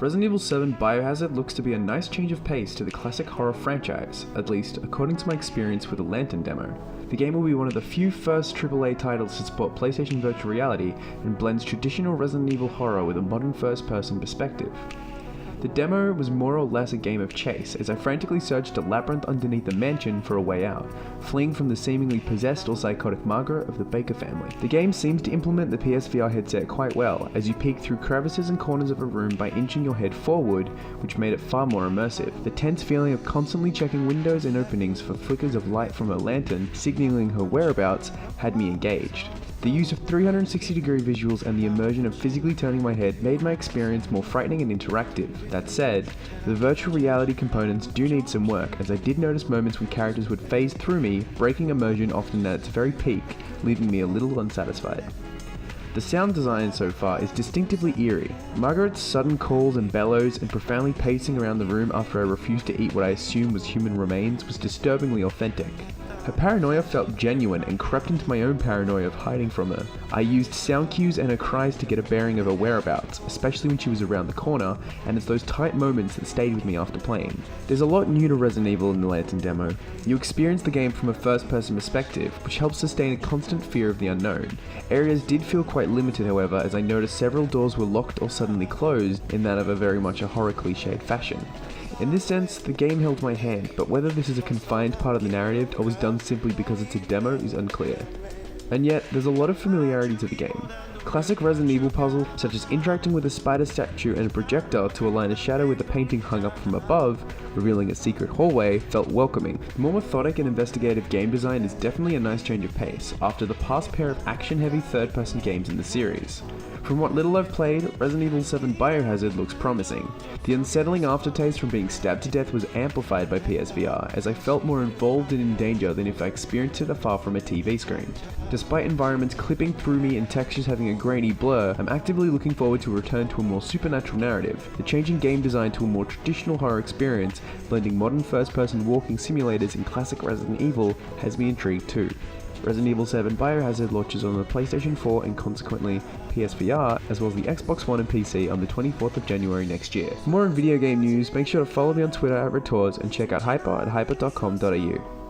Resident Evil 7 Biohazard looks to be a nice change of pace to the classic horror franchise, at least according to my experience with the Lantern demo. The game will be one of the few first AAA titles to support PlayStation Virtual Reality and blends traditional Resident Evil horror with a modern first-person perspective. The demo was more or less a game of chase, as I frantically searched a labyrinth underneath the mansion for a way out, fleeing from the seemingly possessed or psychotic Margaret of the Baker family. The game seems to implement the PSVR headset quite well, as you peek through crevices and corners of a room by inching your head forward, which made it far more immersive. The tense feeling of constantly checking windows and openings for flickers of light from a lantern signaling her whereabouts had me engaged. The use of 360-degree visuals and the immersion of physically turning my head made my experience more frightening and interactive. That said, the virtual reality components do need some work, as I did notice moments when characters would phase through me, breaking immersion often at its very peak, leaving me a little unsatisfied. The sound design so far is distinctively eerie. Margaret's sudden calls and bellows and profoundly pacing around the room after I refused to eat what I assumed was human remains was disturbingly authentic. Her paranoia felt genuine and crept into my own paranoia of hiding from her. I used sound cues and her cries to get a bearing of her whereabouts, especially when she was around the corner, and it's those tight moments that stayed with me after playing. There's a lot new to Resident Evil in the Lantern demo. You experience the game from a first-person perspective, which helps sustain a constant fear of the unknown. Areas did feel quite limited, however, as I noticed several doors were locked or suddenly closed in that of a very much a horror cliched fashion. In this sense, the game held my hand, but whether this is a confined part of the narrative or was done simply because it's a demo is unclear. And yet, there's a lot of familiarity to the game. Classic Resident Evil puzzles, such as interacting with a spider statue and a projector to align a shadow with a painting hung up from above, revealing a secret hallway, felt welcoming. The more methodic and investigative game design is definitely a nice change of pace, after the past pair of action-heavy third-person games in the series. From what little I've played, Resident Evil 7 Biohazard looks promising. The unsettling aftertaste from being stabbed to death was amplified by PSVR, as I felt more involved and in danger than if I experienced it afar from a TV screen. Despite environments clipping through me and textures having a grainy blur, I'm actively looking forward to a return to a more supernatural narrative. The change in game design to a more traditional horror experience, blending modern first-person walking simulators in classic Resident Evil, has me intrigued too. Resident Evil 7 Biohazard launches on the PlayStation 4 and consequently PSVR, as well as the Xbox One and PC on the 24th of January next year. For more on video game news, make sure to follow me on Twitter at Retors and check out Hyper at hyper.com.au.